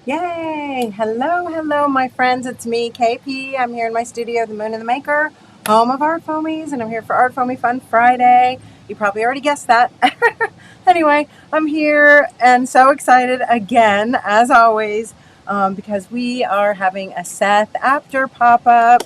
Yay! Hello, hello, my friends. It's me, Kae Pea. I'm here in my studio, the Moon and the Maker, home of ArtFoamies, and I'm here for ArtFoamy Fun Friday. You probably already guessed that. Anyway, I'm here and so excited again, as always, because we are having a Seth After pop-up.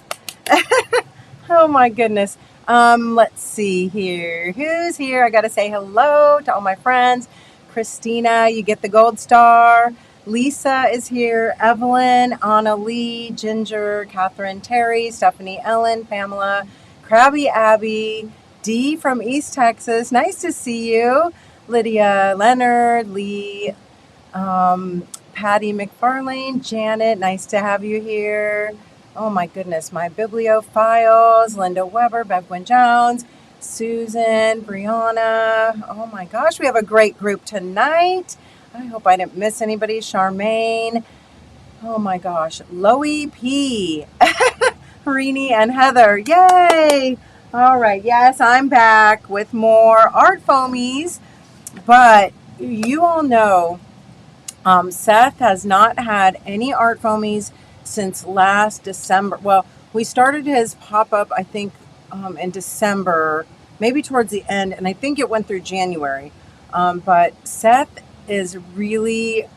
Oh my goodness. Let's see here. Who's here? I got to say hello to all my friends. Christina, you get the gold star. Lisa is here. Evelyn, Anna Lee, Ginger, Catherine, Terry, Stephanie, Ellen, Pamela, Krabby Abby, Dee from East Texas. Nice to see you. Lydia Leonard, Lee, Patty McFarlane, Janet, nice to have you here. Oh my goodness, my bibliophiles, Linda Weber, Bevwin Jones, Susan, Brianna. Oh my gosh, we have a great group tonight. I hope I didn't miss anybody. Charmaine. Oh my gosh, Loie P. Rini and Heather. Yay! All right, yes, I'm back with more Art Foamies, but you all know Seth has not had any Art Foamies since last December. Well, we started his pop-up, I think, in December, maybe towards the end, and I think it went through January. But Seth is really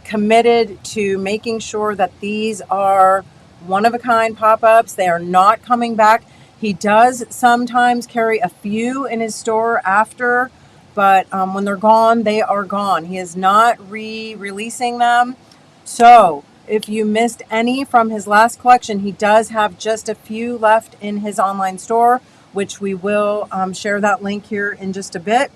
committed to making sure that these are one-of-a-kind pop-ups. They are not coming back. He does sometimes carry a few in his store after, but when they're gone, they are gone. He is not re-releasing them. So if you missed any from his last collection, he does have just a few left in his online store, which we will share that link here in just a bit.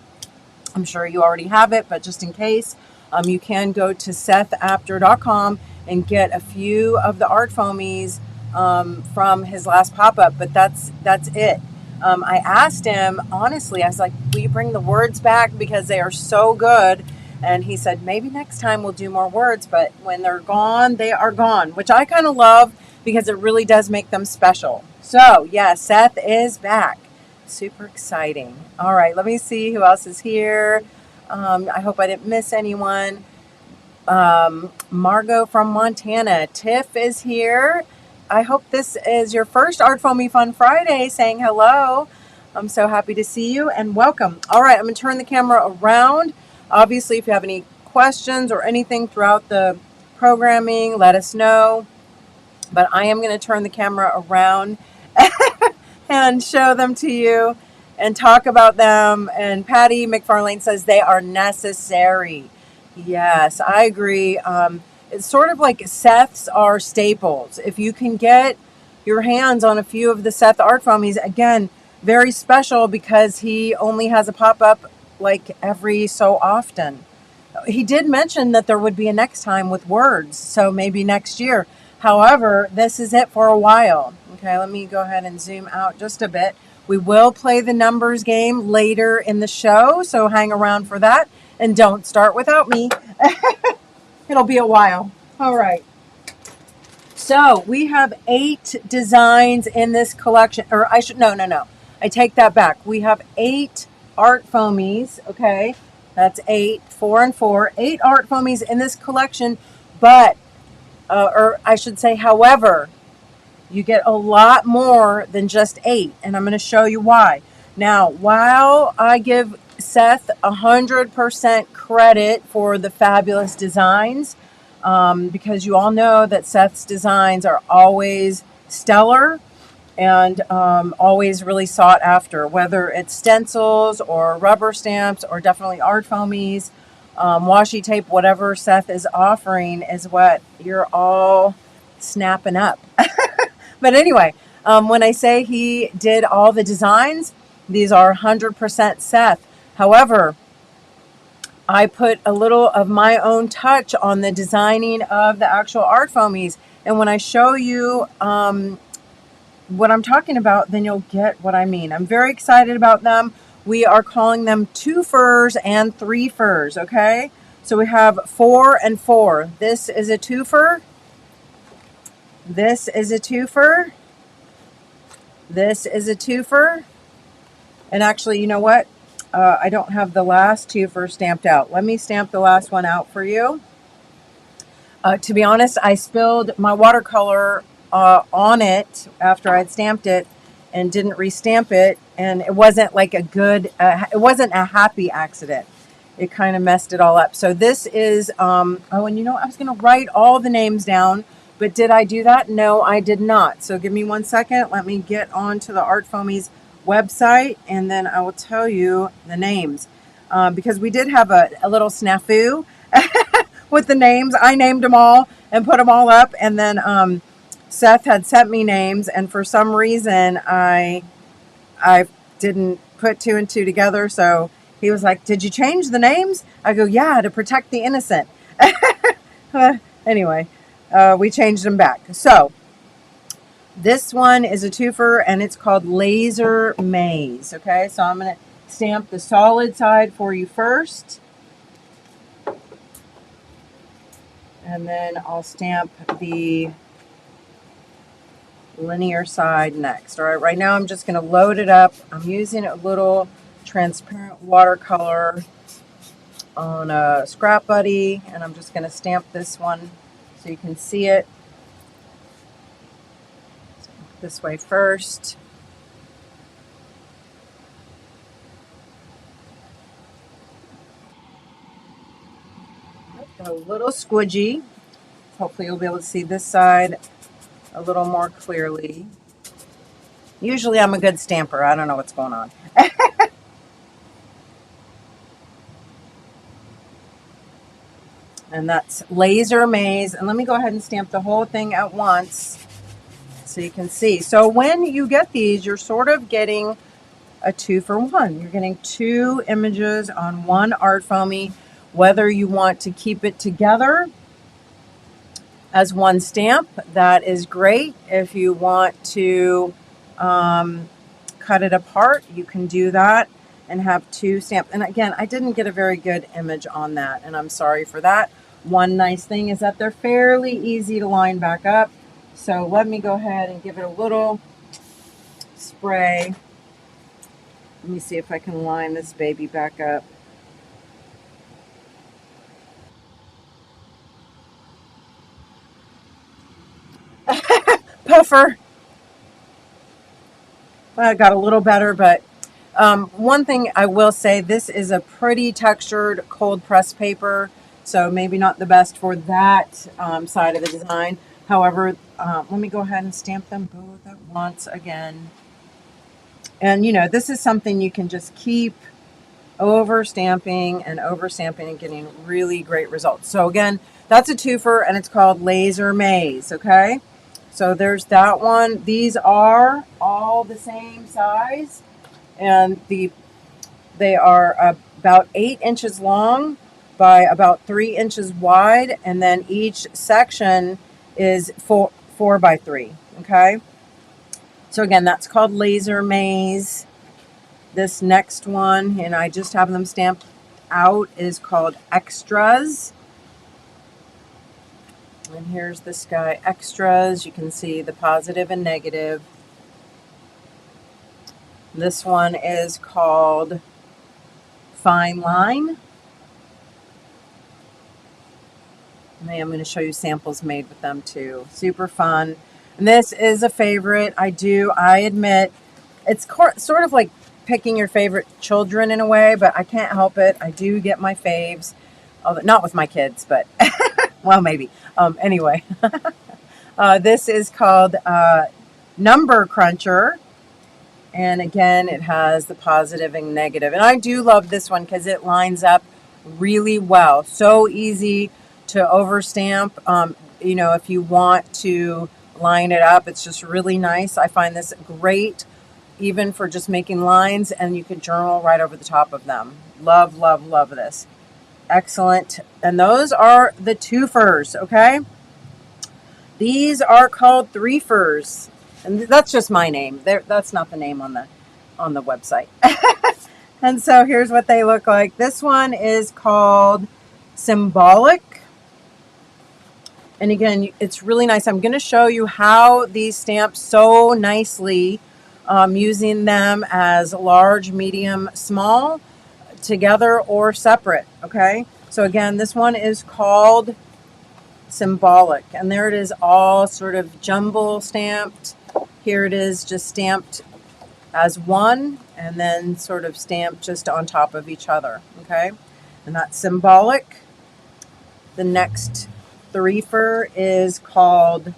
I'm sure you already have it, but just in case, you can go to SethAfter.com and get a few of the Art Foamies from his last pop-up, but that's it. I asked him, honestly, I was like, will you bring the words back because they are so good? And he said, maybe next time we'll do more words, but when they're gone, they are gone, which I kind of love because it really does make them special. So, yeah, Seth is back. Super exciting. All right, let me see who else is here. I hope I didn't miss anyone. Margot from Montana. Tiff is here. I hope this is your first Art Foamy Fun Friday, saying hello. I'm so happy to see you and welcome. All right, I'm going to turn the camera around. Obviously, if you have any questions or anything throughout the programming, let us know. But I am going to turn the camera around and show them to you and talk about them. And Patty McFarlane says they are necessary. Yes, I agree. It's sort of like Seth's are staples. If you can get your hands on a few of the Seth Art Foamies, again, very special because he only has a pop-up like every so often. He did mention that there would be a next time with words, so maybe next year. However, this is it for a while. Okay, let me go ahead and zoom out just a bit. We will play the numbers game later in the show, so hang around for that. And don't start without me. It'll be a while. All right. So we have 8 designs in this collection. Or no. I take that back. We have 8 Art Foamies. Okay. That's 8, 4 and 4. 8 Art Foamies in this collection. But, or I should say, however, you get a lot more than just 8. And I'm going to show you why. Now, while I give Seth 100% credit for the fabulous designs, because you all know that Seth's designs are always stellar and always really sought after, whether it's stencils or rubber stamps or definitely Art Foamies, washi tape, whatever Seth is offering is what you're all snapping up. But anyway, when I say he did all the designs, these are 100% Seth. However, I put a little of my own touch on the designing of the actual Art Foamies. And when I show you what I'm talking about, then you'll get what I mean. I'm very excited about them. We are calling them 2 furs and 3 furs, okay? So we have 4 and 4. This is a 2 fur. This is a 2 fur. This is a 2 fur. And actually, you know what? I don't have the last 2 furs stamped out. Let me stamp the last one out for you. To be honest, I spilled my watercolor on it after I'd stamped it and didn't restamp it. And it wasn't like a good, it wasn't a happy accident. It kind of messed it all up. So this is, oh, and you know, I was going to write all the names down, but did I do that? No, I did not. So give me 1 second. Let me get onto the ArtFoamies website and then I will tell you the names. Because we did have a little snafu with the names. I named them all and put them all up. And then Seth had sent me names. And for some reason, I didn't put two and two together. So he was like, did you change the names? I go, yeah, to protect the innocent. Anyway, we changed them back. So this one is a twofer and it's called Laser Maze. Okay, so I'm going to stamp the solid side for you first. And then I'll stamp the linear side next. All right, right now I'm just going to load it up. I'm using a little transparent watercolor on a Scrap Buddy, and I'm just going to stamp this one so you can see it. This way first. Got a little squidgy. Hopefully you'll be able to see this side a little more clearly. Usually I'm a good stamper. I don't know what's going on. And that's Laser Maze. And let me go ahead and stamp the whole thing at once so you can see. So when you get these, you're sort of getting a 2-for-1. You're getting 2 images on one art foamy, whether you want to keep it together as one stamp, that is great. If you want to cut it apart, you can do that and have 2 stamps. And again, I didn't get a very good image on that, and I'm sorry for that. One nice thing is that they're fairly easy to line back up. So let me go ahead and give it a little spray. Let me see if I can line this baby back up. Puffer. I got a little better, but one thing I will say, this is a pretty textured cold press paper, so maybe not the best for that side of the design. However, let me go ahead and stamp them both at once again. And you know, this is something you can just keep over stamping and getting really great results. So again, that's a twofer and it's called Laser Maze. Okay, so there's that one. These are all the same size, and they are about 8 inches long by about 3 inches wide, and then each section is 4 by 3. Okay, so again, that's called Laser Maze. This next one, and I just have them stamped out, is called Extras. And here's this guy, Extras. You can see the positive and negative. This one is called Fine Line. And I'm going to show you samples made with them too. Super fun. And this is a favorite. I admit, it's sort of like picking your favorite children in a way, but I can't help it. I do get my faves, although not with my kids, but well, maybe. Anyway, this is called Number Cruncher. And again, it has the positive and negative. And I do love this one because it lines up really well. So easy to overstamp. You know, if you want to line it up, it's just really nice. I find this great even for just making lines, and you could journal right over the top of them. Love, love, love this. Excellent. And those are the twofers, okay? These are called threefers. And that's just my name. That's not the name on the website. And so here's what they look like. This one is called Symbolic. And again, it's really nice. I'm going to show you how these stamp so nicely, using them as large, medium, small, together or separate. Okay. So again, this one is called symbolic. And there it is, all sort of jumble stamped. Here it is just stamped as one, and then sort of stamped just on top of each other. Okay, and that's symbolic. The next threefer is called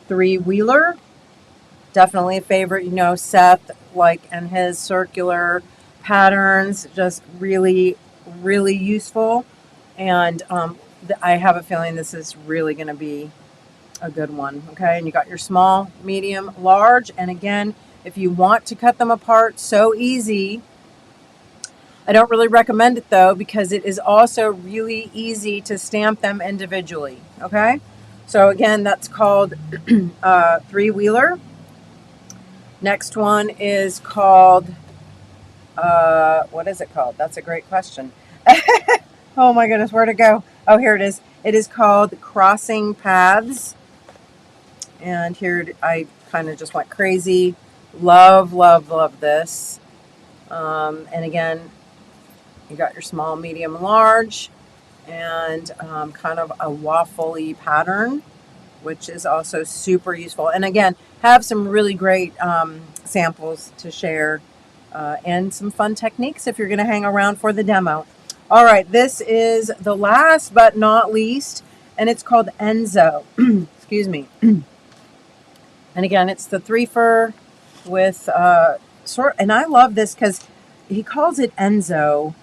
three-wheeler. Definitely a favorite. You know, Seth, like, and his circular patterns, just really, really useful. And I have a feeling this is really going to be a good one. Okay, and you got your small, medium, large. And again, if you want to cut them apart, so easy. I don't really recommend it though, because it is also really easy to stamp them individually. Okay, so again, that's called three-wheeler. Next one is called, what is it called? That's a great question. Oh my goodness, where'd it go? Oh, here it is. It is called Crossing Paths. And here I kind of just went crazy. Love, love, love this. And again, you got your small, medium, large, and kind of a waffly pattern, which is also super useful. And again, have some really great samples to share and some fun techniques if you're going to hang around for the demo. All right, this is the last but not least, and it's called Enzo. Excuse me. And again, it's the three-fer with and I love this because he calls it Enzo,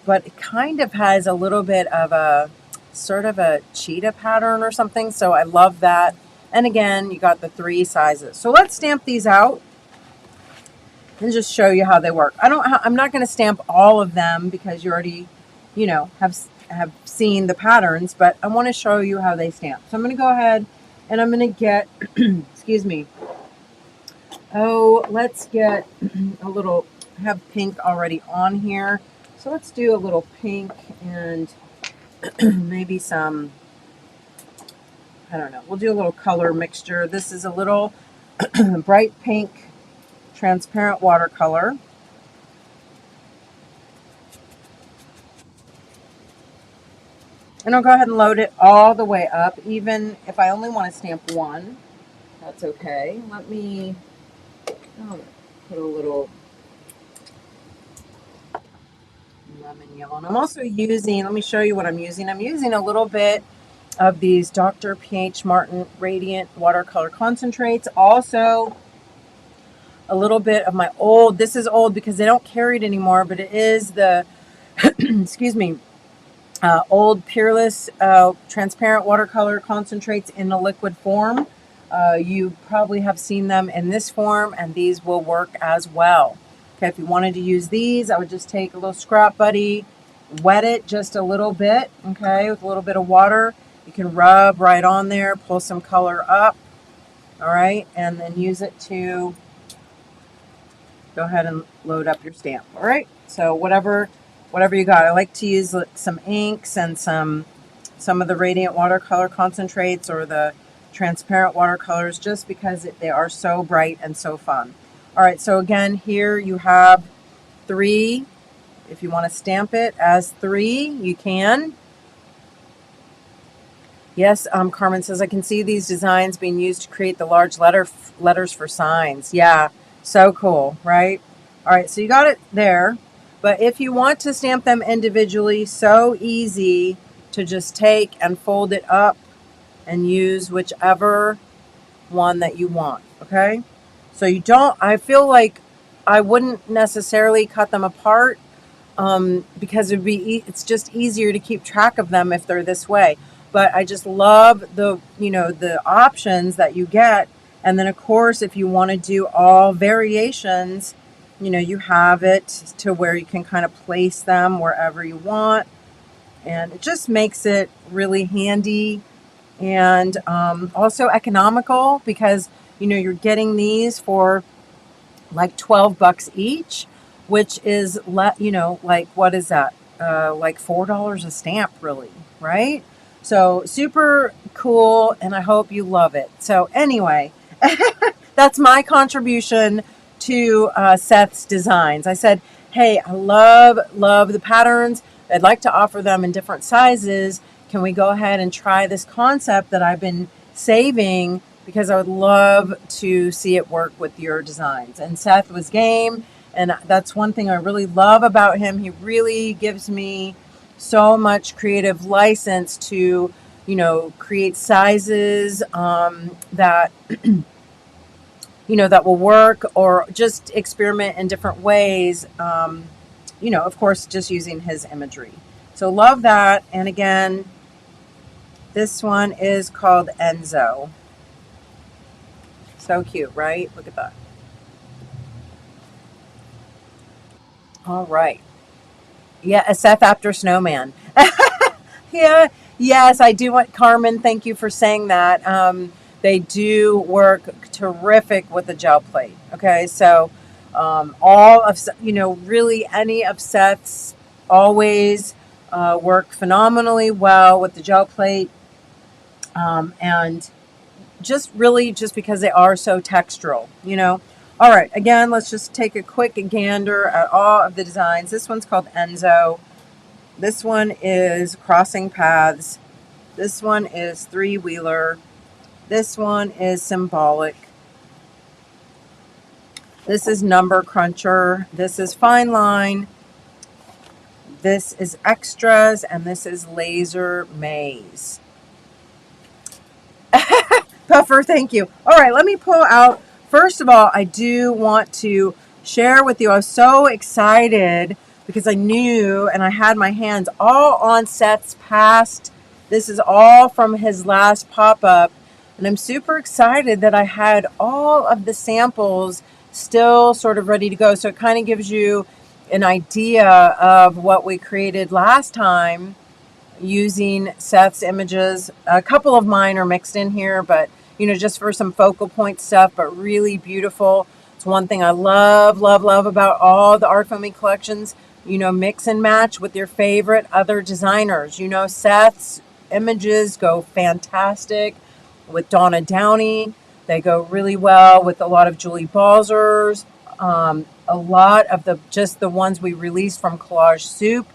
but it kind of has a little bit of a sort of a cheetah pattern or something. So I love that. And again, you got the three sizes. So let's stamp these out and just show you how they work. I'm not going to stamp all of them because you already, you know, have seen the patterns, but I want to show you how they stamp. So I'm going to go ahead and I'm going to get, excuse me. Oh, let's get a little, I have pink already on here. So let's do a little pink and maybe some, I don't know, we'll do a little color mixture. This is a little bright pink transparent watercolor. And I'll go ahead and load it all the way up, even if I only want to stamp one. That's okay. Let me put a little lemon yellow. And I'm also using, let me show you what I'm using. I'm using a little bit of these Dr. P.H. Martin Radiant Watercolor Concentrates. Also, a little bit of my old, this is old because they don't carry it anymore, but it is the, excuse me, old Peerless Transparent Watercolor Concentrates in the liquid form. You probably have seen them in this form, and these will work as well. Okay, if you wanted to use these, I would just take a little scrap buddy, wet it just a little bit, okay, with a little bit of water. You can rub right on there, pull some color up, all right, and then use it to go ahead and load up your stamp, all right? So whatever you got. I like to use some inks and some of the Radiant Watercolor Concentrates or the transparent watercolors, just because they are so bright and so fun. All right, so again, here you have three. If you want to stamp it as three, you can. Yes, Carmen says, I can see these designs being used to create the large letters for signs. Yeah, so cool, right? All right, so you got it there. But if you want to stamp them individually, so easy to just take and fold it up and use whichever one that you want, okay? So you don't, I feel like I wouldn't necessarily cut them apart because it's just easier to keep track of them if they're this way. But I just love the, the options that you get. And then of course, if you want to do all variations, you have it to where you can kind of place them wherever you want. And it just makes it really handy and also economical because, you're getting these for like $12 each, which is, like, what is that? Like $4 a stamp, really, right? So super cool, and I hope you love it. So anyway, that's my contribution to Seth's designs. I said, hey, I love the patterns. I'd like to offer them in different sizes. can we go ahead and try this concept that I've been saving, because I would love to see it work with your designs. And Seth was game, and that's one thing I really love about him. He really gives me so much creative license to, you know, create sizes that you know, that will work, or just experiment in different ways, you know, of course, just using his imagery. So love that. And again, this one is called Enzo. So cute, right? Look at that. All right. Yeah, a Seth after Snowman. Yeah, yes, I do want, Carmen, thank you for saying that. They do work terrific with the gel plate. Okay, so all of, you know, really any of Seth's always work phenomenally well with the gel plate. And just really just because they are so textural, you know. All right, again, let's just take a quick gander at all of the designs. This one's called Enzo. This one is Crossing Paths. This one is Three Wheeler. This one is Symbolic. This is Number Cruncher. This is Fine Line. This is Extras, and this is Laser Maze. Puffer, thank you. All right, let me pull out. First of all, I do want to share with you, I was so excited because I knew, and I had my hands all on Seth's past. This is all from his last pop-up, and I'm super excited that I had all of the samples still sort of ready to go. So it kind of gives you an idea of what we created last time using Seth's images. A couple of mine are mixed in here, but you know, just for some focal point stuff, but really beautiful. It's one thing I love about all the ArtFoamies collections. You know, mix and match with your favorite other designers. You know, Seth's images go fantastic with Donna Downey. They go really well with a lot of Julie Balzers. A lot of just the ones we released from Collage Soup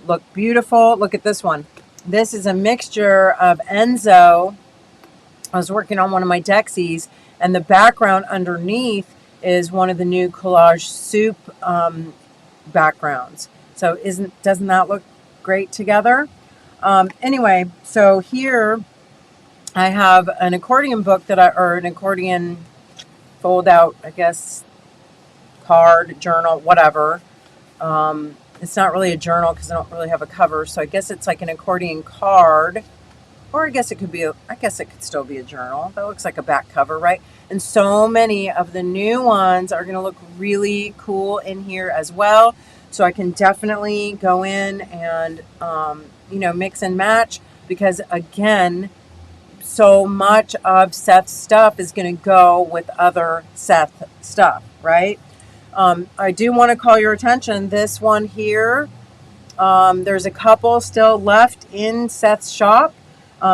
look beautiful. Look at this one. This is a mixture of Enzo. I was working on one of my Dexies, and the background underneath is one of the new Collage Soup backgrounds. So doesn't that look great together? Anyway, so here I have an accordion book or an accordion fold out, I guess, card, journal, whatever. It's not really a journal because I don't really have a cover, so I guess it's like an accordion card, or I guess it could still be a journal. That looks like a back cover, right? And so many of the new ones are going to look really cool in here as well. So I can definitely go in and, you know, mix and match, because again, so much of Seth's stuff is going to go with other Seth stuff, right? I do want to call your attention, this one here, there's a couple still left in Seth's shop.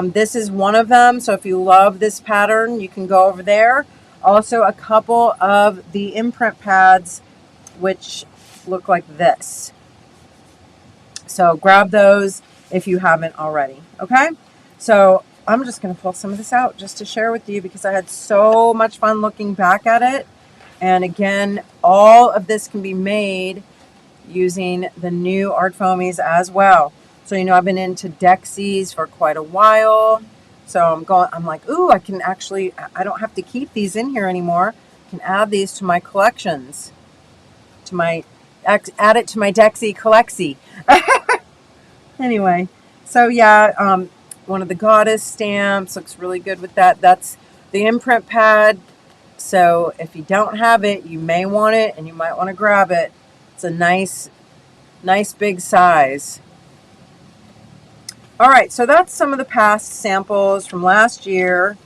This is one of them, so if you love this pattern, you can go over there. Also, a couple of the imprint pads, which look like this. So grab those if you haven't already, okay? So I'm just going to pull some of this out just to share with you, because I had so much fun looking back at it. And again, all of this can be made using the new ArtFoamies as well. So, you know, I've been into Dexies for quite a while. So I'm like, ooh, I don't have to keep these in here anymore. I can add these to my collections, add it to my Dexy Collecty. Anyway, so yeah, one of the Goddess stamps looks really good with that. That's the imprint pad. So if you don't have it, you may want it, and you might want to grab it. It's a nice big size. All right, so that's some of the past samples from last year.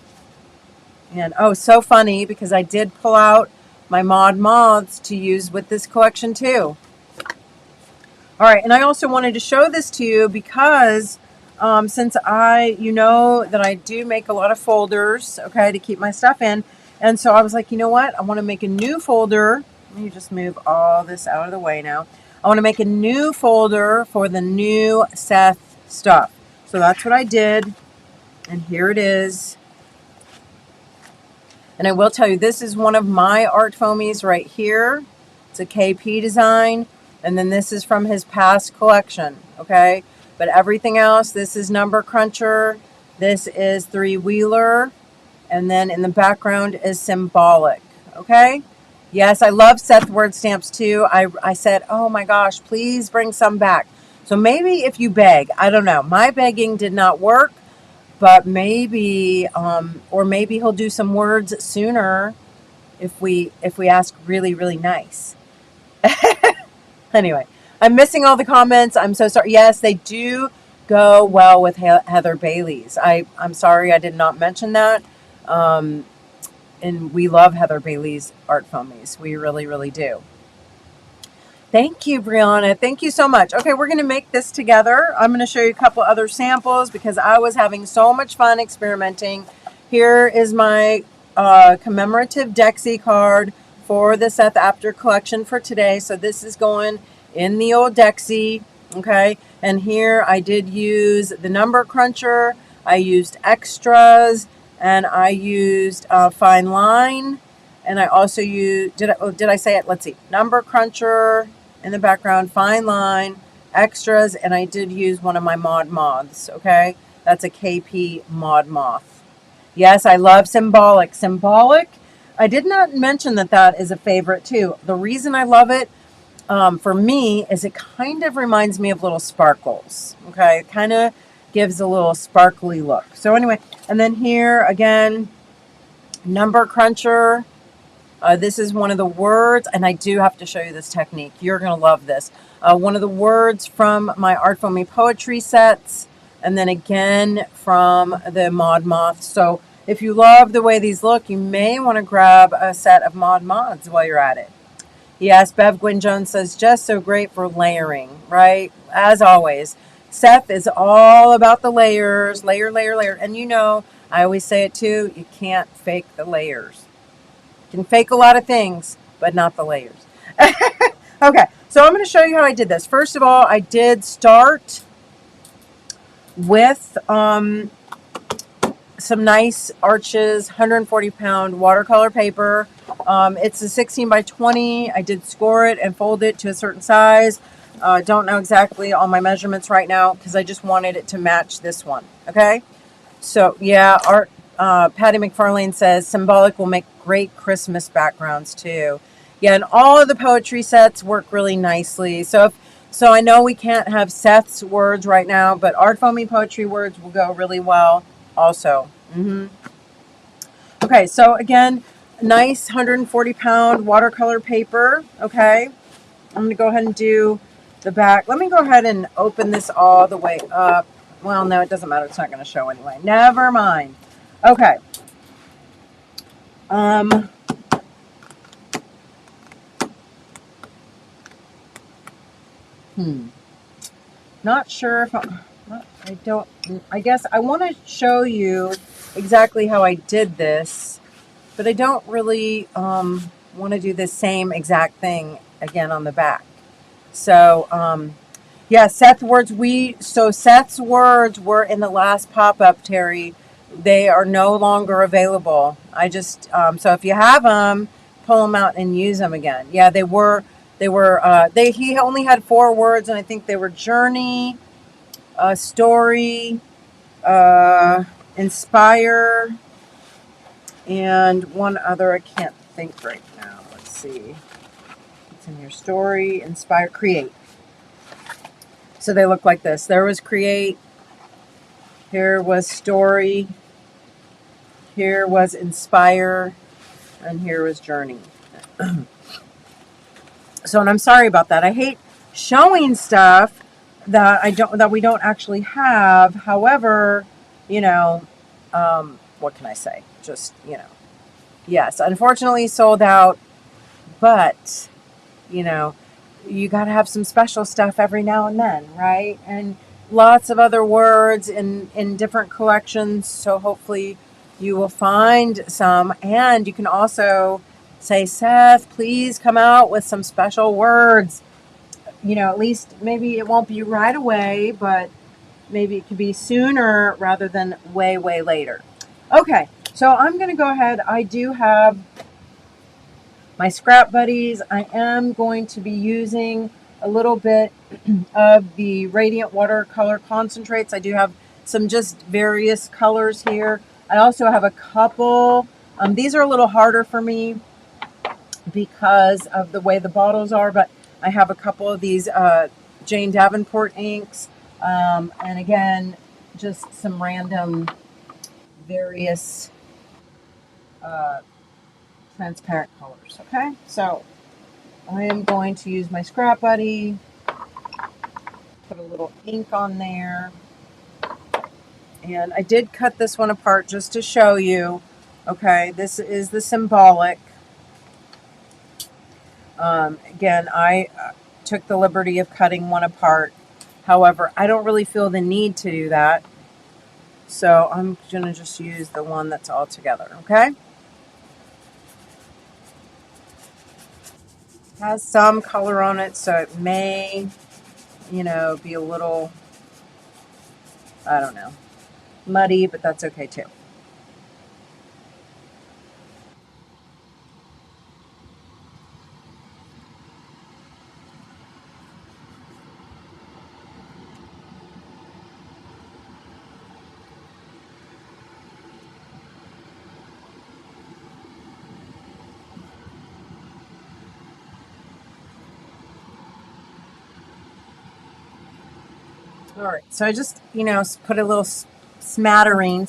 And oh, so funny, because I did pull out my Mod Moths to use with this collection too. All right, and I also wanted to show this to you because since you know that I do make a lot of folders, okay, to keep my stuff in. And so I was like, you know what? I want to make a new folder. Let me just move all this out of the way now. I want to make a new folder for the new Seth stuff. So that's what I did. And here it is. And I will tell you, this is one of my art foamies right here. It's a Kae Pea design. And then this is from his past collection, okay? But everything else, this is Number Cruncher. This is Three Wheeler. And then in the background is Symbolic, okay? Yes, I love Seth word stamps too. I said, oh my gosh, please bring some back. So maybe if you beg, I don't know. My begging did not work. But maybe, or maybe he'll do some words sooner if we ask really, really nice. Anyway, I'm missing all the comments. I'm so sorry. Yes, they do go well with Heather Bailey's. I'm sorry I did not mention that. And we love Heather Bailey's art foamies. We really, really do. Thank you, Brianna. Thank you so much. Okay, we're going to make this together. I'm going to show you a couple other samples because I was having so much fun experimenting. Here is my commemorative Dexy card for the Seth Apter collection for today. So this is going in the old Dexy, okay? And here I did use the Number Cruncher. I used extras, and I used Fine Line. And I also used, did I say it? Let's see. Number Cruncher in the background, Fine Line, extras, and I did use one of my Mod Moths, okay? That's a Kae Pea Mod Moth. Yes, I love Symbolic. Symbolic, I did not mention that is a favorite too. The reason I love it, for me, is it kind of reminds me of little sparkles, okay? It kind of gives a little sparkly look. So anyway, and then here, again, Number Cruncher. This is one of the words, and I do have to show you this technique. You're going to love this. One of the words from my Art Foamy poetry sets, and then again from the Mod Moth. So if you love the way these look, you may want to grab a set of Mod Moths while you're at it. Yes, Bev Gwyn Jones says, just so great for layering, right? As always, Seth is all about the layers, layer, layer, layer. And you know, I always say it too, you can't fake the layers. Can fake a lot of things, but not the layers. Okay, so I'm going to show you how I did this. First of all, I did start with some nice Arches 140-pound watercolor paper. It's a 16 by 20. I did score it and fold it to a certain size. Don't know exactly all my measurements right now because I just wanted it to match this one. Okay, so yeah, Patty McFarlane says Symbolic will make great Christmas backgrounds too. Yeah, and all of the poetry sets work really nicely. So I know we can't have Seth's words right now, but Art Foamy poetry words will go really well also. Okay, so again, nice 140-pound watercolor paper. Okay, I'm going to go ahead and do the back. Let me go ahead and open this all the way up. Well, no, it doesn't matter. It's not going to show anyway. Never mind. Okay. Not sure if I guess I want to show you exactly how I did this, but I don't really want to do the same exact thing again on the back. So, yeah, Seth's words were in the last pop-up, Terry. They are no longer available. I just, so if you have them, pull them out and use them again. Yeah, he only had 4 words, and I think they were journey, story, inspire, and one other I can't think right now. Let's see. It's in your story, inspire, create. So they look like this. There was create. Here was story. Here was inspire. And here was journey. So, and I'm sorry about that. I hate showing stuff that we don't actually have. However, you know, what can I say? Just, you know, yes, unfortunately sold out, but, you know, you got to have some special stuff every now and then, right? And lots of other words in different collections. So hopefully you will find some. And you can also say, Seth, please come out with some special words. You know, at least maybe it won't be right away, but maybe it could be sooner rather than way, way later. Okay, so I'm going to go ahead. I do have my scrap buddies. I am going to be using a little bit of the Radiant Watercolor Concentrates. I do have some just various colors here. I also have a couple. These are a little harder for me because of the way the bottles are, but I have a couple of these Jane Davenport inks. And again, just some random various transparent colors. Okay, so I am going to use my scrap buddy, put a little ink on there. And I did cut this one apart just to show you. Okay, this is the symbolic. Again, I took the liberty of cutting one apart. However, I don't really feel the need to do that. So I'm going to just use the one that's all together, okay? Has some color on it, so it may, you know, be a little, I don't know, muddy, but that's okay too. All right, so I just, you know, put a little splattering,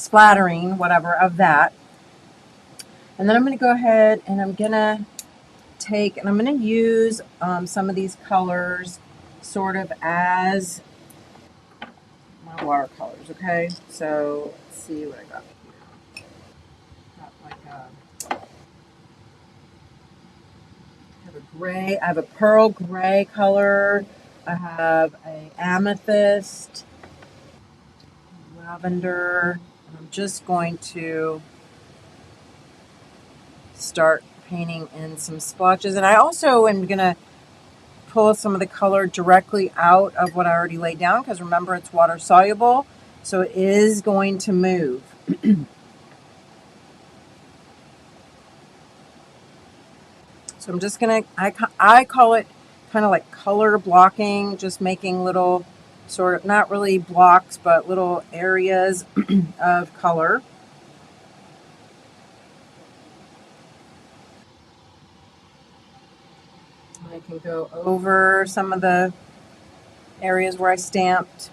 whatever, of that. And then I'm going to go ahead and I'm going to take, and I'm going to use some of these colors sort of as my watercolors, okay? So let's see what I got here. Got like I have a gray, I have a pearl gray color. I have a amethyst, lavender. And I'm just going to start painting in some splotches. And I also am going to pull some of the color directly out of what I already laid down, because remember, it's water soluble, so it is going to move. So I'm just gonna, I call it kind of like color blocking, just making little sort of, not really blocks, but little areas of color. I can go over some of the areas where I stamped.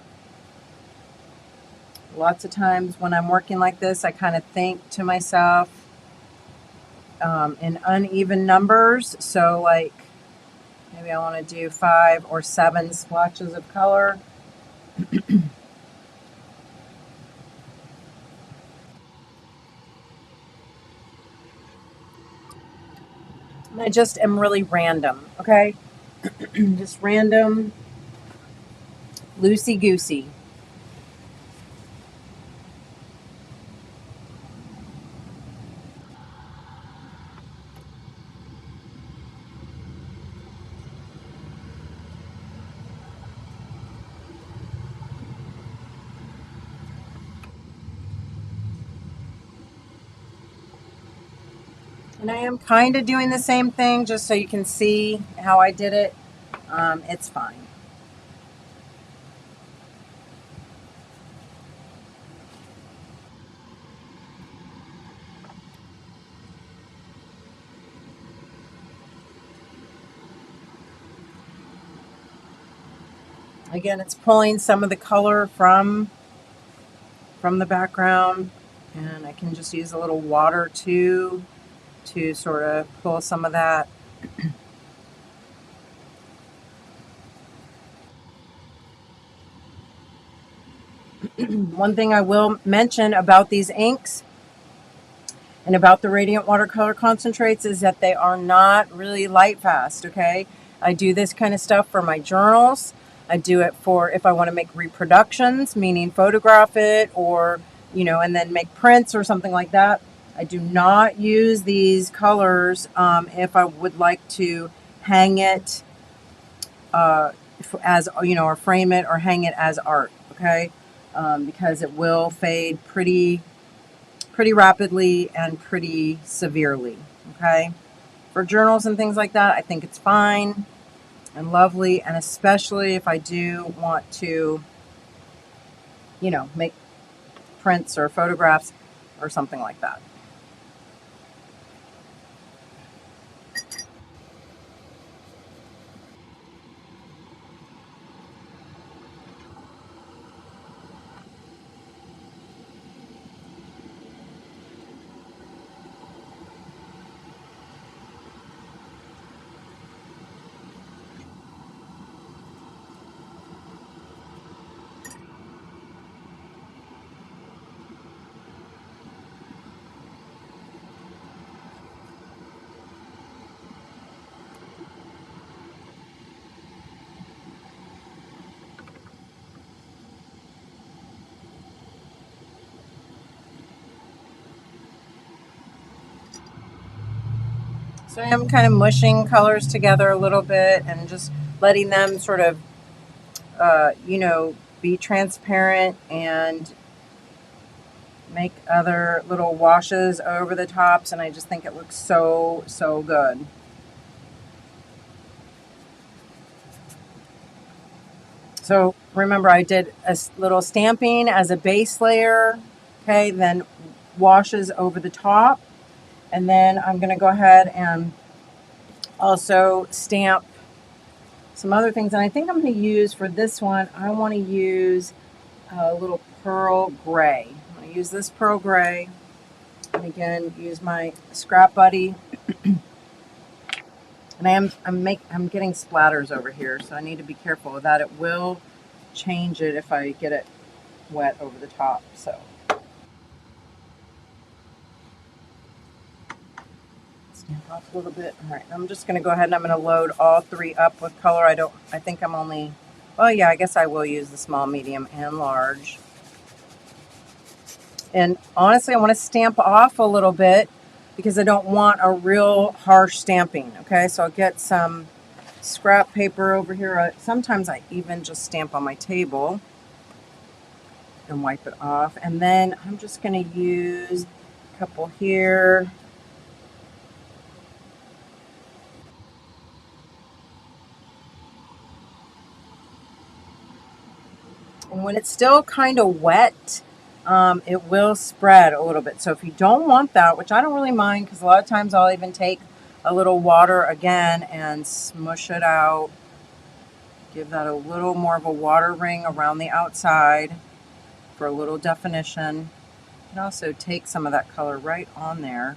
Lots of times when I'm working like this, I kind of think to myself in uneven numbers. So like maybe I want to do 5 or 7 splotches of color. And I just am really random, okay? Just random, loosey-goosey. And I am kind of doing the same thing just so you can see how I did it. It's fine. Again, it's pulling some of the color from the background, and I can just use a little water too to sort of pull some of that. One thing I will mention about these inks and about the Radiant Watercolor Concentrates is that they are not really light fast, okay? I do this kind of stuff for my journals. I do it for if I want to make reproductions, meaning photograph it or, you know, and then make prints or something like that. I do not use these colors if I would like to hang it as, you know, or frame it or hang it as art, okay? because it will fade pretty rapidly and pretty severely. Okay, for journals and things like that, I think it's fine and lovely, and especially if I do want to, you know, make prints or photographs or something like that. So I'm kind of mushing colors together a little bit and just letting them sort of, you know, be transparent and make other little washes over the tops. And I just think it looks so, so good. So remember, I did a little stamping as a base layer, okay, then washes over the top. And then I'm going to go ahead and also stamp some other things. And I think I'm going to use for this one, I want to use a little pearl gray. I'm going to use this pearl gray. And again, use my scrap buddy. And I'm getting splatters over here, so I need to be careful of that. It will change it if I get it wet over the top. So stamp off a little bit. All right, I'm just going to go ahead and I'm going to load all three up with color. I think I'm only, well, yeah, I guess I will use the small, medium, and large. And honestly, I want to stamp off a little bit because I don't want a real harsh stamping. Okay, so I'll get some scrap paper over here. Sometimes I even just stamp on my table and wipe it off. And then I'm just going to use a couple here. And when it's still kind of wet, it will spread a little bit. So if you don't want that, which I don't really mind, because a lot of times I'll even take a little water again and smush it out. Give that a little more of a water ring around the outside for a little definition. And also take some of that color right on there.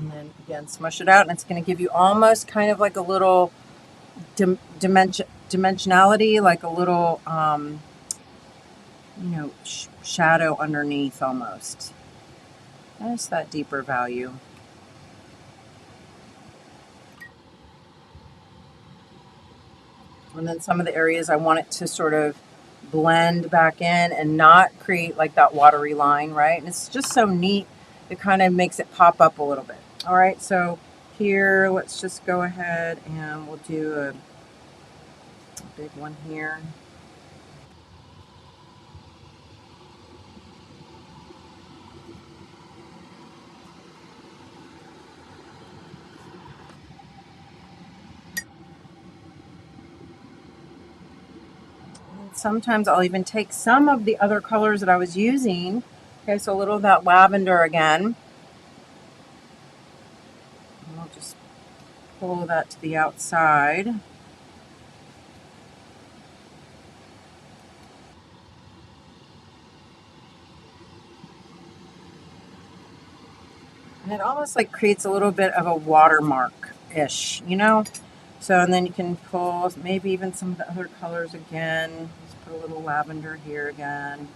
And then again, smush it out, and it's going to give you almost kind of like a little dimensionality, like a little, you know, shadow underneath almost. Just that deeper value. And then some of the areas I want it to sort of blend back in and not create like that watery line, right? And it's just so neat. It kind of makes it pop up a little bit. All right, so here, let's just go ahead and we'll do a big one here. Sometimes I'll even take some of the other colors that I was using. Okay, so a little of that lavender again. And I'll just pull that to the outside. And it almost like creates a little bit of a watermark-ish, you know? So, and then you can pull maybe even some of the other colors again. Just put a little lavender here again.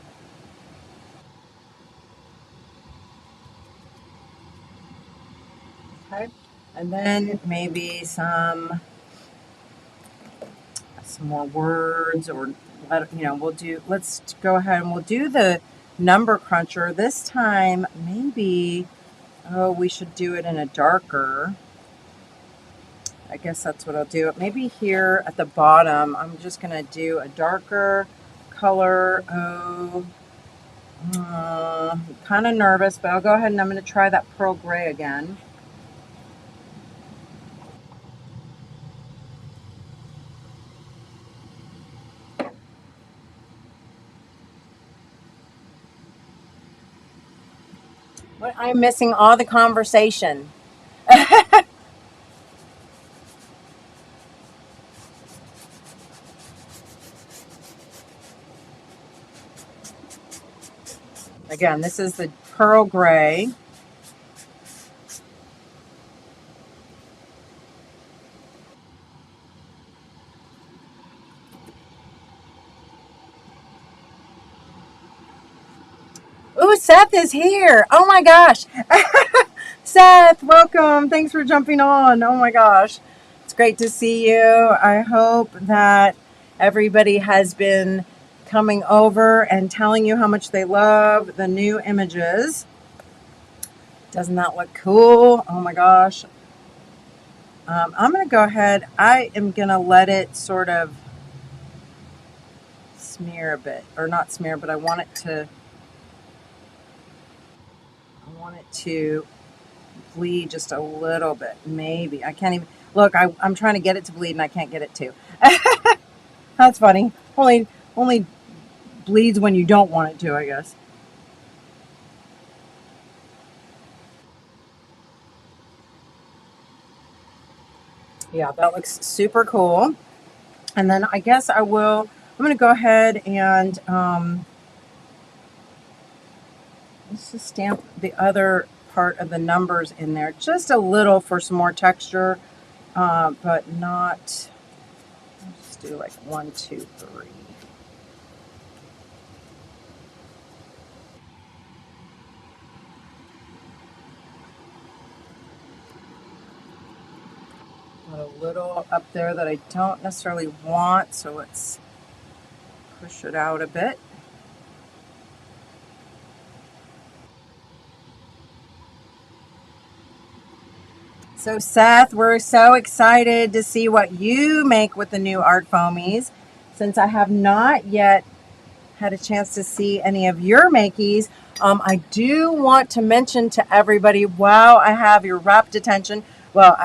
Okay. And then maybe some more words or you know, let's go ahead and we'll do the number cruncher. This time, maybe, oh, we should do it in a darker. I guess that's what I'll do. Maybe here at the bottom, I'm just going to do a darker color. Oh, I'm kind of nervous, but I'll go ahead and I'm going to try that pearl gray again. What, I'm missing all the conversation. Again, this is the pearl gray. Ooh, Seth is here. Oh my gosh. Seth, welcome. Thanks for jumping on. Oh my gosh. It's great to see you. I hope that everybody has been coming over and telling you how much they love the new images. Doesn't that look cool? Oh my gosh. I'm going to go ahead. I am going to let it sort of smear a bit. Or not smear, but I want it to bleed just a little bit, maybe. I can't even look. I'm trying to get it to bleed and I can't get it to. That's funny. Only bleeds when you don't want it to, I guess. Yeah, that looks super cool. And then I guess I'm going to go ahead and let's just stamp the other part of the numbers in there just a little for some more texture, but not. Let's just do like 1, 2, 3. Got a little up there that I don't necessarily want, so let's push it out a bit. So Seth, we're so excited to see what you make with the new Art Foamies. Since I have not yet had a chance to see any of your makeys, I do want to mention to everybody, while I have your rapt attention, well,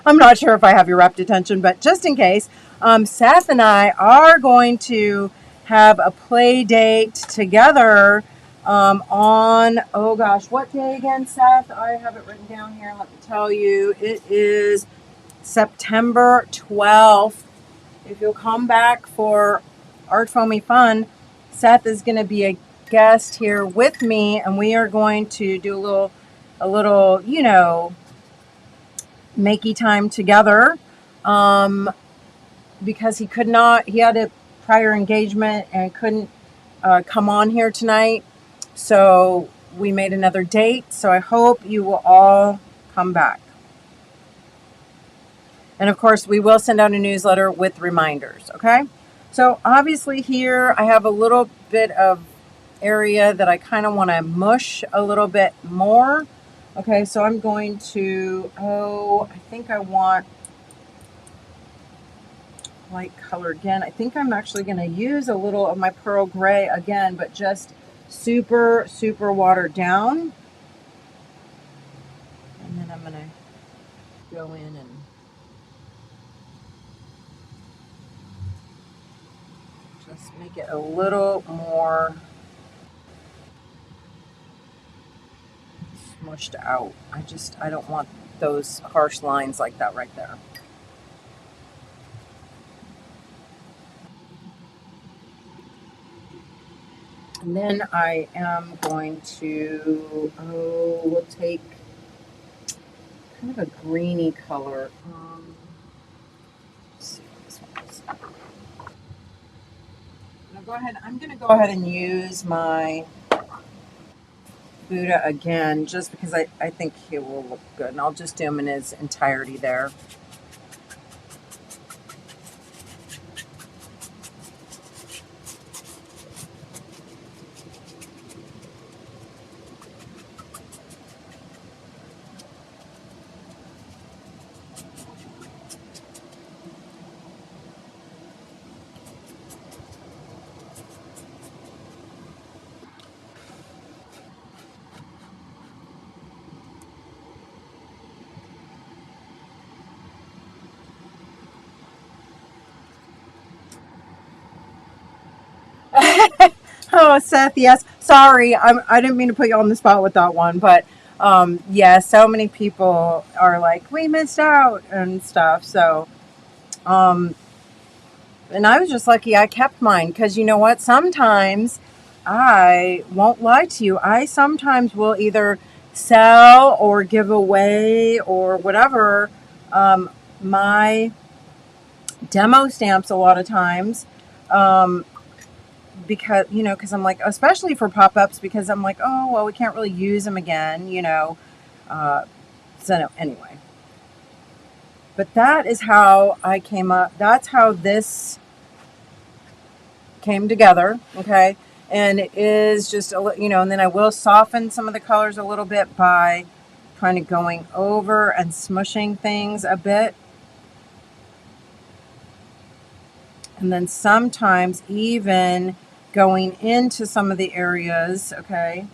I'm not sure if I have your rapt attention, but just in case, Seth and I are going to have a play date together on, oh gosh, what day again, Seth? I have it written down here. Let me tell you, it is September 12th. If you'll come back for Art Foamy Fun, Seth is going to be a guest here with me, and we are going to do a little, you know, makey time together. Because he had a prior engagement and couldn't come on here tonight. So we made another date. So I hope you will all come back. And of course, we will send out a newsletter with reminders, okay? So obviously here I have a little bit of area that I kind of want to mush a little bit more. Okay, so I'm going to, I think I want light color again. I think I'm actually going to use a little of my pearl gray again, but just super, super watered down. And then I'm going to go in and just make it a little more smushed out. I don't want those harsh lines like that right there. And then I am going to, we'll take kind of a greeny color. Let's see what this one is. I'm going to go ahead and use my Buddha again, just because I think he will look good. And I'll just do him in his entirety there. Oh, Seth, yes. Sorry, I didn't mean to put you on the spot with that one, but yeah, so many people are like, we missed out and stuff. So, um, and I was just lucky I kept mine because you know what? Sometimes I won't lie to you. I sometimes will either sell or give away or whatever my demo stamps a lot of times. Um, because because I'm like, especially for pop-ups, because I'm like, oh well, we can't really use them again, uh, so no, anyway, but that is how I came up, that's how this came together. Okay, and it is just and then I will soften some of the colors a little bit by kind of going over and smushing things a bit, and then sometimes even going into some of the areas, okay,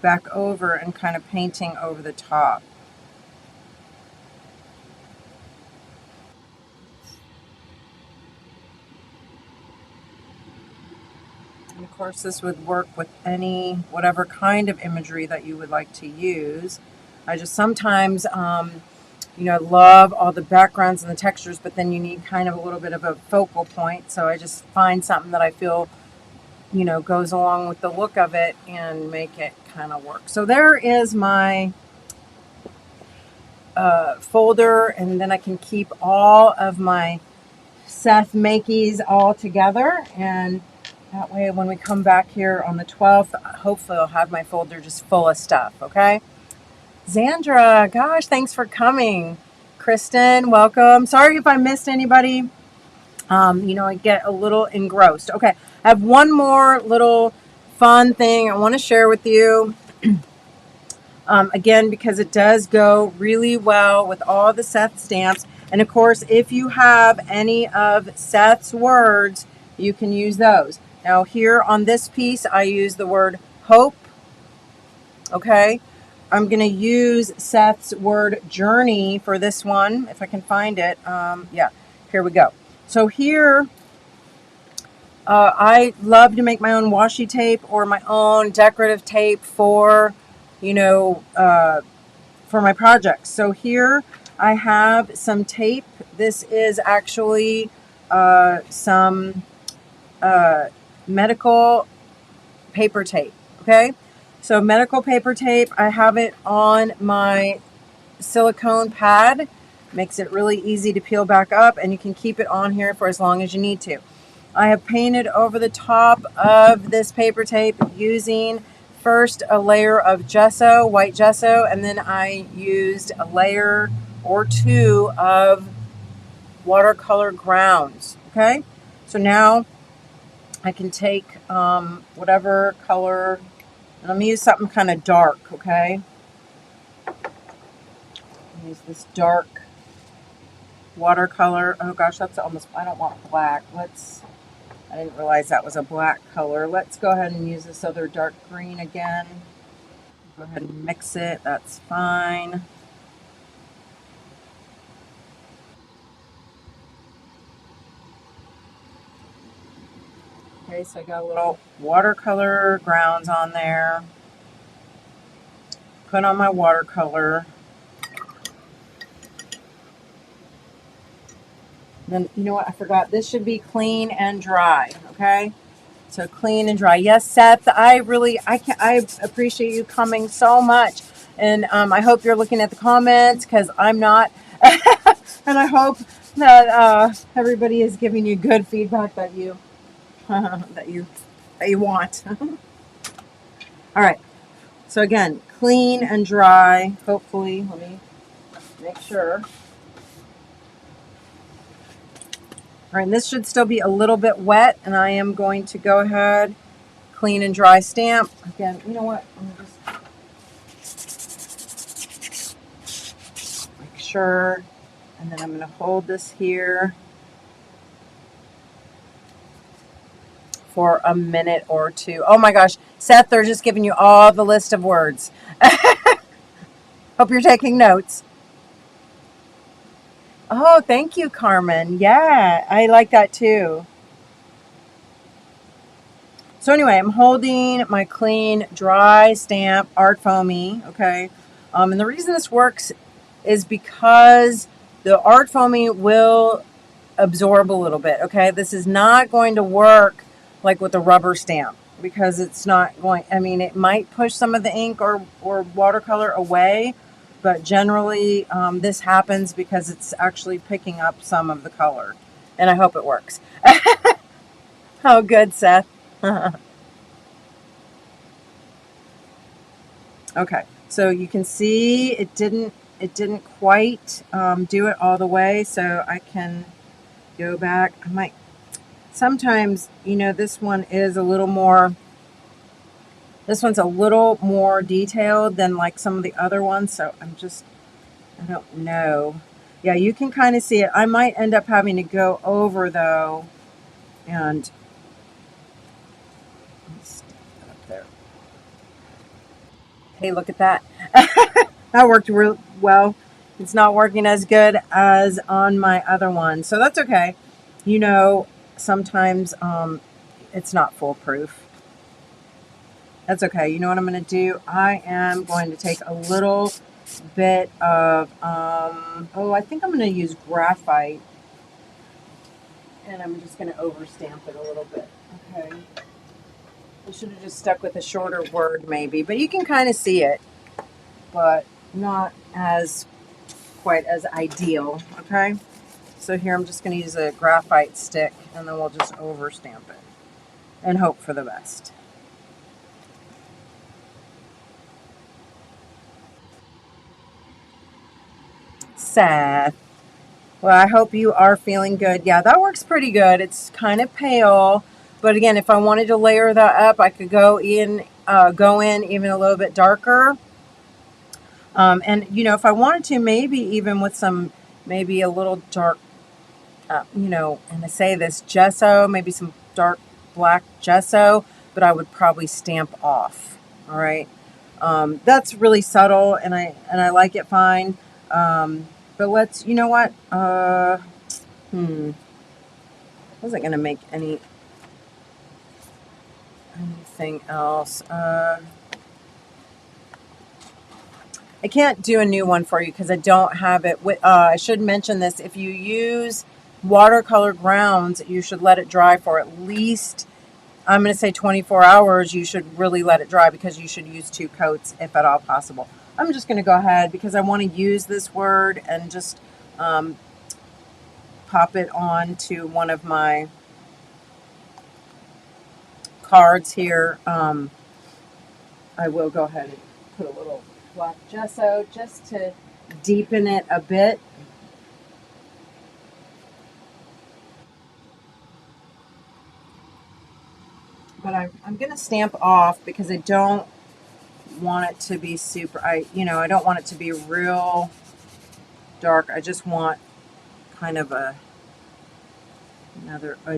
back over and kind of painting over the top. And of course, this would work with whatever kind of imagery that you would like to use. I just sometimes, love all the backgrounds and the textures, but then you need kind of a little bit of a focal point. So I just find something that I feel, goes along with the look of it and make it kind of work. So there is my folder, and then I can keep all of my Seth Makeys all together, and that way when we come back here on the 12th, hopefully I'll have my folder just full of stuff, okay? Zandra, gosh, thanks for coming. Kristen, welcome. Sorry if I missed anybody. I get a little engrossed. Okay, I have one more little fun thing I want to share with you. Again, because it does go really well with all the Seth stamps. And of course, if you have any of Seth's words, you can use those. Now here on this piece, I use the word hope. Okay. I'm going to use Seth's word journey for this one, if I can find it. Yeah, here we go. So here, I love to make my own washi tape or my own decorative tape for, you know, for my projects. So here I have some tape. This is actually some medical paper tape. Okay, so medical paper tape. I have it on my silicone pad. Makes it really easy to peel back up, and you can keep it on here for as long as you need to. I have painted over the top of this paper tape using first a layer of gesso, white gesso, and then I used a layer or two of watercolor grounds. Okay, so now I can take whatever color, and I'm going to use something kind of dark. Okay, use this dark watercolor. Oh gosh, that's almost, I don't want black. I didn't realize that was a black color. Let's go ahead and use this other dark green again. Go ahead and mix it. That's fine. Okay, so I got a little watercolor grounds on there. Put on my watercolor. Then, you know what? I forgot. This should be clean and dry. Okay? So clean and dry. Yes, Seth, I appreciate you coming so much. And I hope you're looking at the comments, because I'm not. And I hope that everybody is giving you good feedback that you that you want. All right. So again, clean and dry. Hopefully, let me make sure. All right, and this should still be a little bit wet, and I am going to go ahead, clean and dry stamp. Again, you know what? Let me just make sure, and then I'm going to hold this here for a minute or two. Oh my gosh, Seth, they're just giving you all the list of words. Hope you're taking notes. Oh, thank you, Carmen. Yeah, I like that too. So anyway, I'm holding my clean, dry stamp Art Foamy, okay? And the reason this works is because the Art Foamy will absorb a little bit, okay? This is not going to work like with a rubber stamp because it's not going, I mean, it might push some of the ink or watercolor away, but generally this happens because it's actually picking up some of the color. And I hope it works. Oh, good, Seth. Okay, so you can see it didn't quite do it all the way, so I can go back. I might sometimes, this one is a little more, this one's a little more detailed than like some of the other ones, so I don't know. Yeah, you can kind of see it. I might end up having to go over though, and stick that up there. Hey, look at that. That worked real well. It's not working as good as on my other one, so that's okay. Sometimes it's not foolproof. That's okay. You know what I'm going to do? I am going to take a little bit of, I think I'm going to use graphite, and I'm just going to overstamp it a little bit. Okay. I should have just stuck with a shorter word maybe, but you can kind of see it, but not as quite as ideal. Okay. So here I'm just going to use a graphite stick, and then we'll just overstamp it and hope for the best. Seth. Well, I hope you are feeling good. Yeah, that works pretty good. It's kind of pale, but again, if I wanted to layer that up, I could go in even a little bit darker. And if I wanted to, maybe even with some, maybe a little dark, and I say this gesso, maybe some dark black gesso, but I would probably stamp off. All right, that's really subtle, and I like it fine. But let's, you know what? Wasn't gonna make anything else. I can't do a new one for you because I don't have it. I should mention this. If you use watercolor grounds, you should let it dry for at least, I'm going to say 24 hours. You should really let it dry because you should use 2 coats if at all possible. I'm just going to go ahead because I want to use this word and just pop it on to one of my cards here. I will go ahead and put a little black gesso just to deepen it a bit. But I'm going to stamp off because I don't want it to be super, I don't want it to be real dark. I just want kind of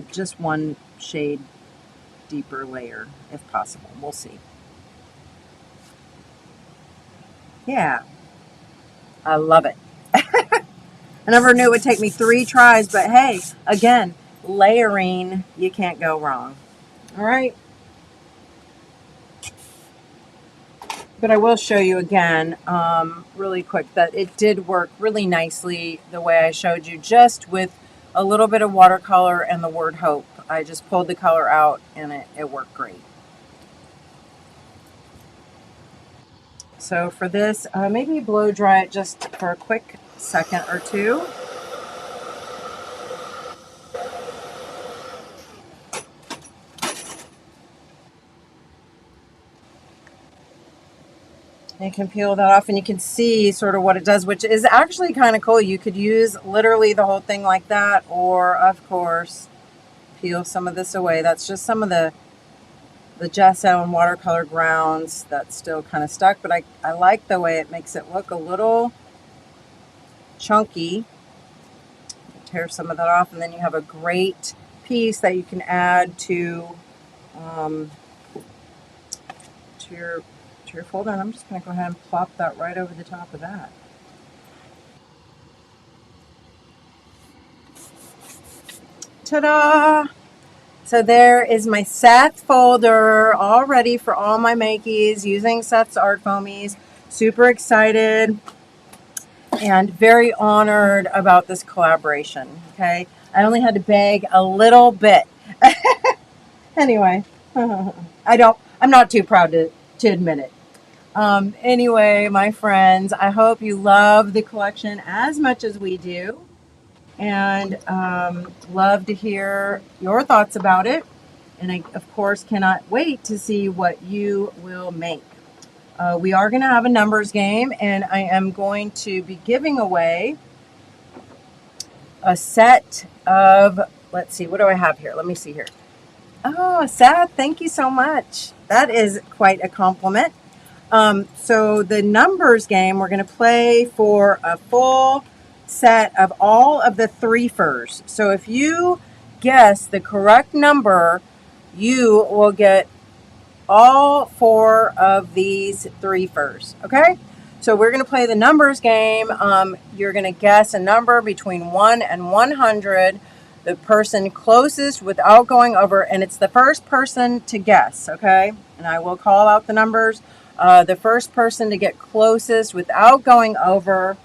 just one shade deeper layer if possible. We'll see. Yeah, I love it. I never knew it would take me 3 tries, but hey, again, layering, you can't go wrong. All right. But I will show you again, really quick, that it did work really nicely the way I showed you, just with a little bit of watercolor and the word hope. I just pulled the color out and it worked great. So for this, maybe blow dry it just for a quick second or two. You can peel that off and you can see sort of what it does, which is actually kind of cool. You could use literally the whole thing like that, or of course, peel some of this away. That's just some of the gesso and watercolor grounds that's still kind of stuck, but I like the way it makes it look a little chunky. Tear some of that off, and then you have a great piece that you can add um, to your folder. And I'm just going to go ahead and plop that right over the top of that. Ta-da! So there is my Seth folder all ready for all my makeys using Seth's Art Foamies. Super excited and very honored about this collaboration. Okay, I only had to beg a little bit. Anyway, I'm not too proud to admit it. Anyway, my friends, I hope you love the collection as much as we do, and love to hear your thoughts about it. And I, of course, cannot wait to see what you will make. We are going to have a numbers game, and I am going to be giving away a set of, let's see, what do I have here? Let me see here. Oh, Seth, thank you so much. That is quite a compliment. So the numbers game, we're going to play for a full set of all of the threefers. So if you guess the correct number, you will get all 4 of these threefers. Okay? So we're going to play the numbers game. You're going to guess a number between 1 and 100. The person closest without going over, and it's the first person to guess, okay? And I will call out the numbers. The first person to get closest without going over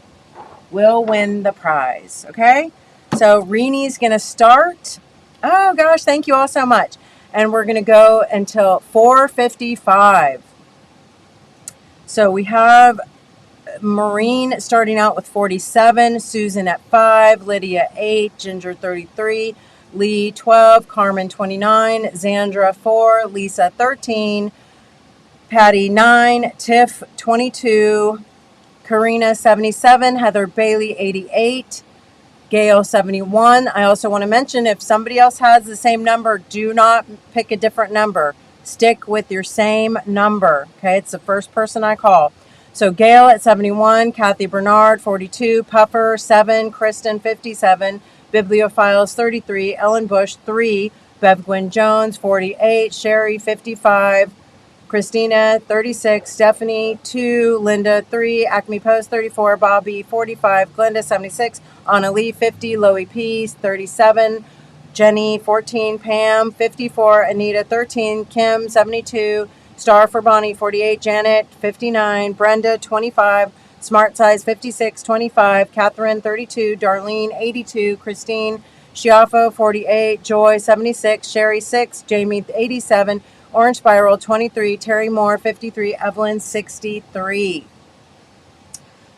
will win the prize, okay? So Reenie's going to start. Oh gosh, thank you all so much. And we're going to go until 4:55. So we have Maureen starting out with 47, Susan at 5, Lydia 8, Ginger 33, Lee 12, Carmen 29, Zandra 4, Lisa 13, Patty 9, Tiff 22, Karina 77, Heather Bailey 88, Gail 71. I also want to mention, if somebody else has the same number, do not pick a different number. Stick with your same number. Okay, it's the first person I call. So Gail at 71, Kathy Bernard 42, Puffer 7, Kristen 57, Bibliophiles 33, Ellen Bush 3, Bev Gwynn Jones 48, Sherry 55, Christina 36, Stephanie 2, Linda 3, Acme Post 34, Bobby 45, Glenda 76, Anna Lee 50, Loie P 37, Jenny 14, Pam 54, Anita 13, Kim 72, Star for Bonnie 48, Janet 59, Brenda 25, Smart Size 56, 25, Catherine 32, Darlene 82, Christine Schiaffo 48, Joy 76, Sherry 6, Jamie 87, Orange Spiral 23, Terry Moore 53, Evelyn 63.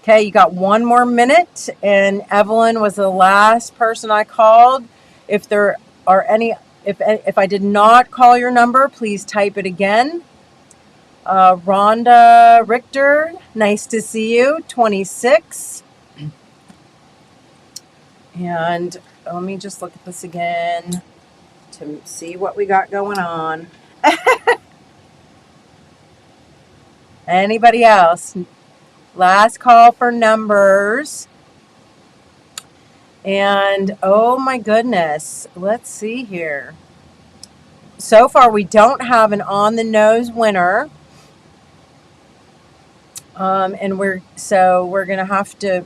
Okay, you got 1 more minute, and Evelyn was the last person I called. If there are any, if I did not call your number, please type it again. Rhonda Richter, nice to see you, 26. And let me just look at this again to see what we got going on. Anybody else? Last call for numbers. And oh my goodness, let's see here. So far, we don't have an on the nose winner. And we're going to have to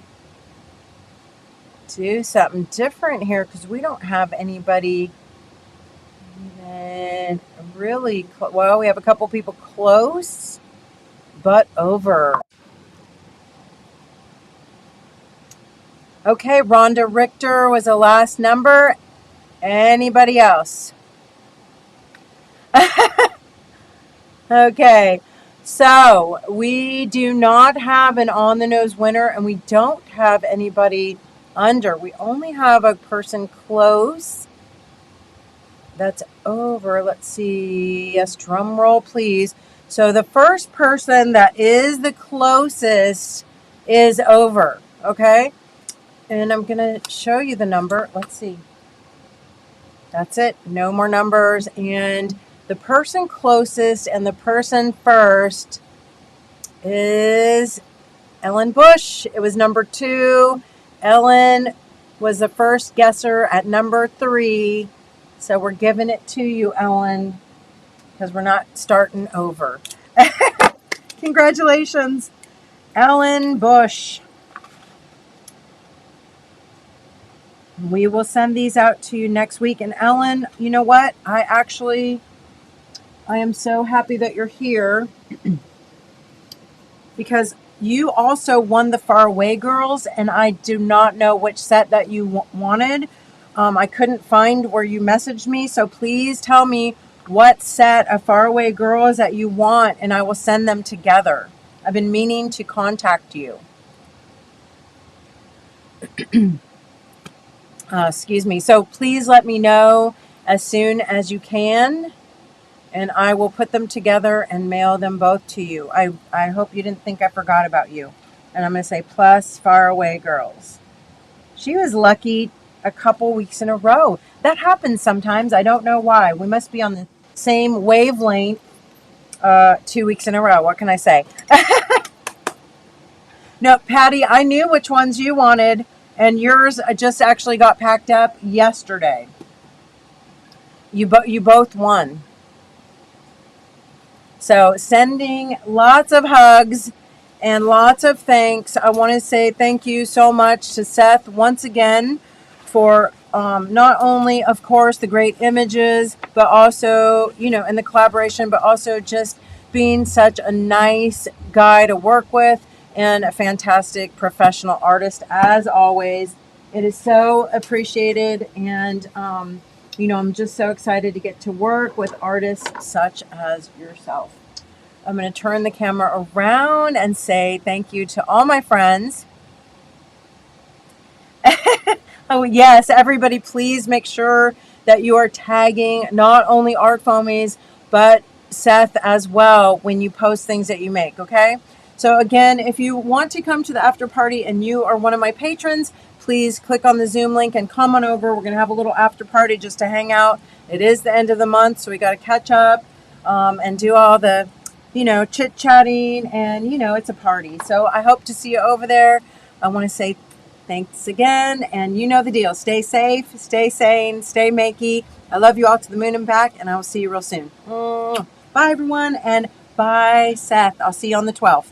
do something different here because we don't have anybody even really well. We have a couple people close, but over. Okay, Rhonda Richter was the last number. Anybody else? Okay, so we do not have an on-the-nose winner, and we don't have anybody under. We only have a person close. That's over. Let's see. Yes, drum roll, please. So the first person that is the closest is over, okay? And I'm going to show you the number. Let's see. That's it. No more numbers. And the person closest and the person first is Ellen Bush. It was number 2. Ellen was the first guesser at number 3. So we're giving it to you, Ellen, because we're not starting over. Congratulations, Ellen Bush. We will send these out to you next week. And Ellen, you know what? I am so happy that you're here because you also won the Faraway Girls, and I do not know which set that you wanted. I couldn't find where you messaged me, so please tell me what set of Faraway Girls that you want, and I will send them together. I've been meaning to contact you. Excuse me. So please let me know as soon as you can, and I will put them together and mail them both to you. I hope you didn't think I forgot about you. And I'm going to say plus Faraway Girls. She was lucky a couple weeks in a row. That happens sometimes. I don't know why. We must be on the same wavelength 2 weeks in a row. What can I say? No, Patty, I knew which ones you wanted, and yours just actually got packed up yesterday. You both won. So sending lots of hugs and lots of thanks. I want to say thank you so much to Seth once again for not only, of course, the great images, but also, and the collaboration, but also just being such a nice guy to work with and a fantastic professional artist as always. It is so appreciated, and I'm just so excited to get to work with artists such as yourself. I'm going to turn the camera around and say thank you to all my friends. Oh, yes, everybody, please make sure that you are tagging not only ArtFoamies, but Seth as well when you post things that you make, okay? So again, if you want to come to the after party and you are one of my patrons, please click on the Zoom link and come on over. We're going to have a little after party just to hang out. It is the end of the month, so we got to catch up and do all the, chit-chatting, and, it's a party. So I hope to see you over there. I want to say thanks again, and you know the deal. Stay safe, stay sane, stay makey. I love you all to the moon and back, and I will see you real soon. Bye, everyone, and bye, Seth. I'll see you on the 12th.